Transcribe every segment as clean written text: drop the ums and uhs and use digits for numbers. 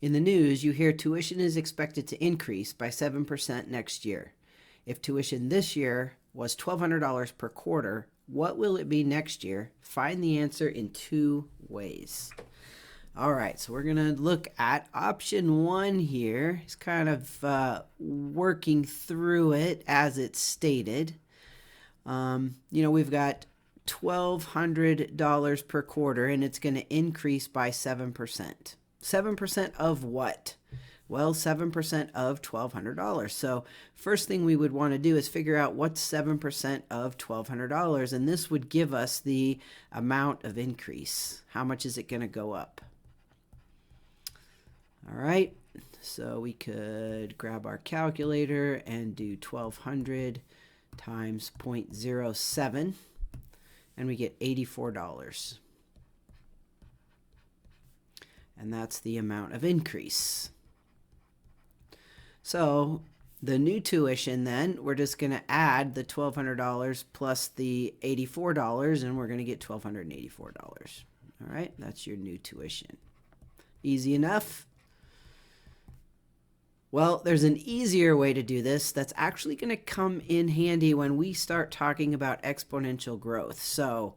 In the news, you hear tuition is expected to increase by 7% next year. If tuition this year was $1,200 per quarter, what will it be next year? Find the answer in 2 ways. All right, so we're going to look at option 1 here. It's kind of working through it as it's stated. We've got $1,200 per quarter, and it's going to increase by 7%. 7% of what? Well, 7% of $1,200. So first thing we would want to do is figure out what's 7% of $1,200, and this would give us the amount of increase. How much is it going to go up? All right, so we could grab our calculator and do 1,200 times 0.07, and we get $84. And that's the amount of increase. So the new tuition then, we're just going to add the $1,200 plus the $84, and we're going to get $1,284. All right, that's your new tuition. Easy enough? Well, there's an easier way to do this that's actually going to come in handy when we start talking about exponential growth. So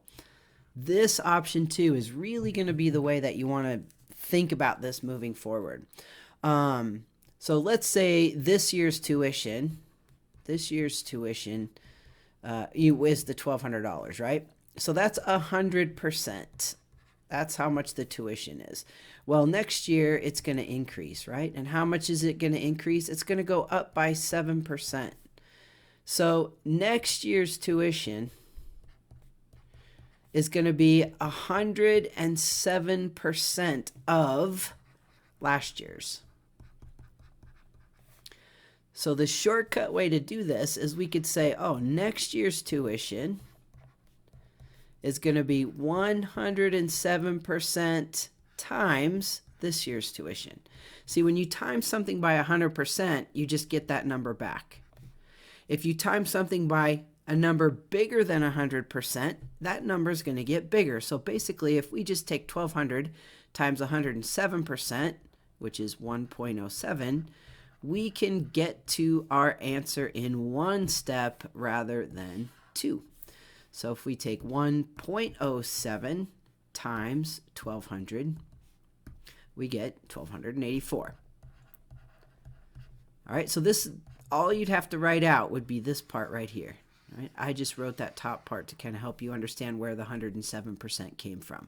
this option 2 is really going to be the way that you want to think about this moving forward. So let's say this year's tuition is the $1,200, right? So that's 100%. That's how much the tuition is. Well, next year it's going to increase, right? And how much is it going to increase? It's going to go up by 7%. So next year's tuition is going to be 107% of last year's. So the shortcut way to do this is we could say, oh, next year's tuition is going to be 107% times this year's tuition. See, when you times something by 100%, you just get that number back. If you times something by a number bigger than 100%, that number is going to get bigger. So basically, if we just take 1,200 times 107%, which is 1.07, we can get to our answer in 1 step rather than 2. So if we take 1.07 times 1,200, we get 1,284. All right, so this, all you'd have to write out would be this part right here. All right, I just wrote that top part to kind of help you understand where the 107% came from.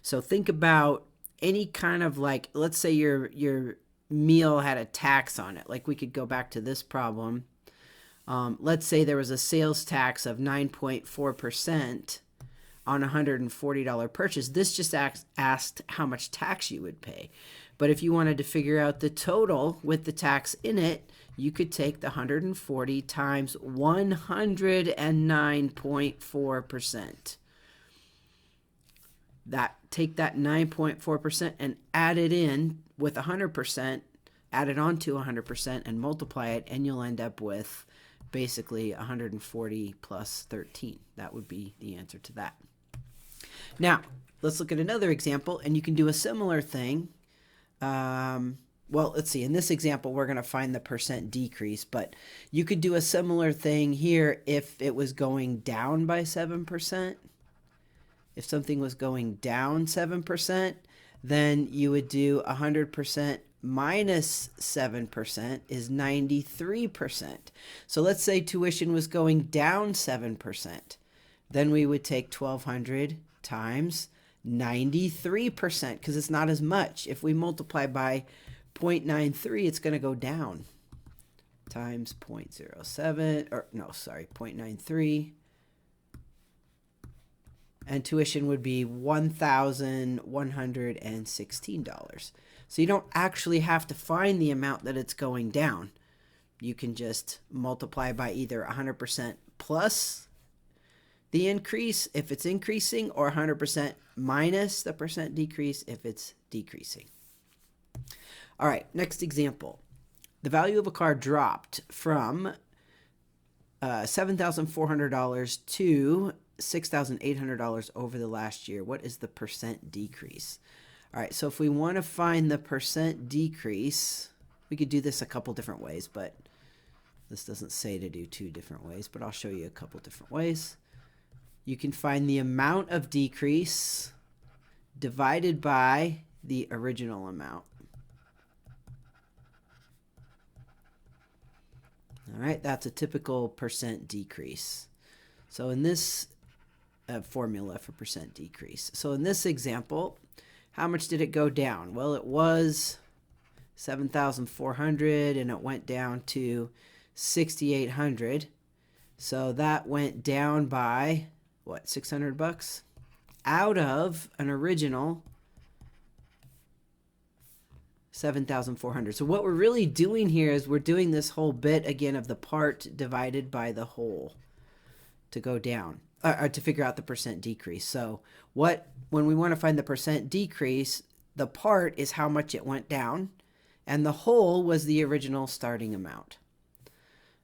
So think about any kind of, like, let's say your meal had a tax on it. Like, we could go back to this problem. Let's say there was a sales tax of 9.4% on a $140 purchase. This just asked how much tax you would pay. But if you wanted to figure out the total with the tax in it, you could take the 140 times 109.4%. Take that 9.4% and add it in with 100%, add it on to 100% and multiply it, and you'll end up with basically 140 plus 13. That would be the answer to that. Now, let's look at another example, and you can do a similar thing. Well, let's see. In this example, we're going to find the percent decrease, but you could do a similar thing here if it was going down by 7%. If something was going down 7%, then you would do 100% minus 7% is 93%. So let's say tuition was going down 7%. Then we would take 1,200 times 93% because it's not as much. If we multiply by 0.93, it's going to go down. Times 0.93. And tuition would be $1,116. So you don't actually have to find the amount that it's going down. You can just multiply by either 100% plus the increase if it's increasing, or 100% minus the percent decrease if it's decreasing. All right, next example. The value of a car dropped from $7,400 to $6,800 over the last year. What is the percent decrease? All right, so if we want to find the percent decrease, we could do this a couple different ways, but this doesn't say to do 2 different ways, but I'll show you a couple different ways. You can find the amount of decrease divided by the original amount. All right, that's a typical percent decrease. So in this formula for percent decrease. So in this example, how much did it go down? Well, it was 7,400 and it went down to 6,800. So that went down by, what, $600 out of an original 7,400. So what we're really doing here is we're doing this whole bit again of the part divided by the whole to go down, or to figure out the percent decrease. So when we want to find the percent decrease, the part is how much it went down, and the whole was the original starting amount.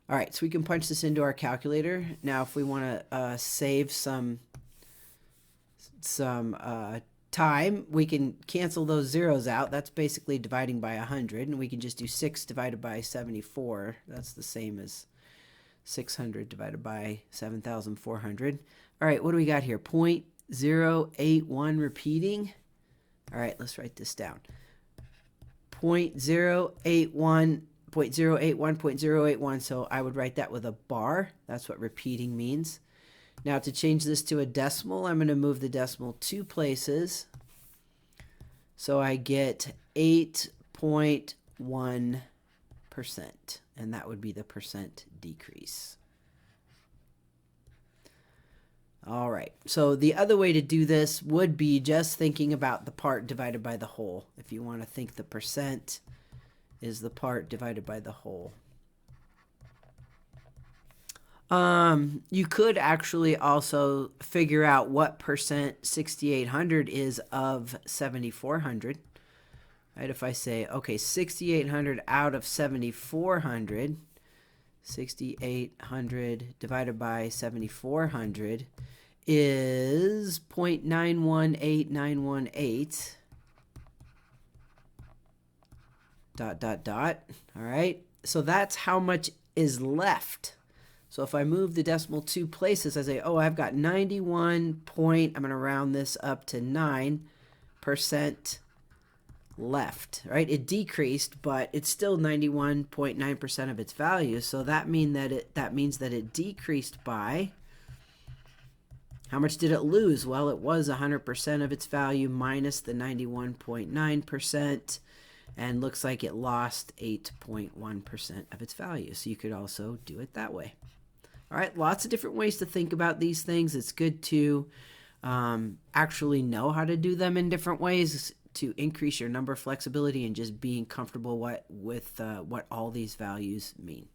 All right, so we can punch this into our calculator. Now, if we want to save some time, we can cancel those zeros out. That's basically dividing by 100, and we can just do 6 divided by 74. That's the same as 600 divided by 7,400. All right, what do we got here? 0.081 repeating. All right, let's write this down. 0.081, 0.081. So I would write that with a bar. That's what repeating means. Now to change this to a decimal, I'm going to move the decimal 2 places. So I get 8.1%, and that would be the percent decrease. All right, so the other way to do this would be just thinking about the part divided by the whole. If you want to think the percent is the part divided by the whole. You could actually also figure out what percent 6,800 is of 7,400. Right? If I say, okay, 6,800 out of 7,400, 6,800 divided by 7,400 is 0.918918. ... All right, so that's how much is left. So if I move the decimal 2 places, I say, oh, I've got 91 point, I'm going to round this up to 9% left, right? It decreased, but it's still 91.9% of its value. So that means that it decreased by, how much did it lose? Well, it was 100% of its value minus the 91.9%, and looks like it lost 8.1% of its value. So you could also do it that way. All right, lots of different ways to think about these things. It's good to actually know how to do them in different ways to increase your number flexibility and just being comfortable with what all these values mean.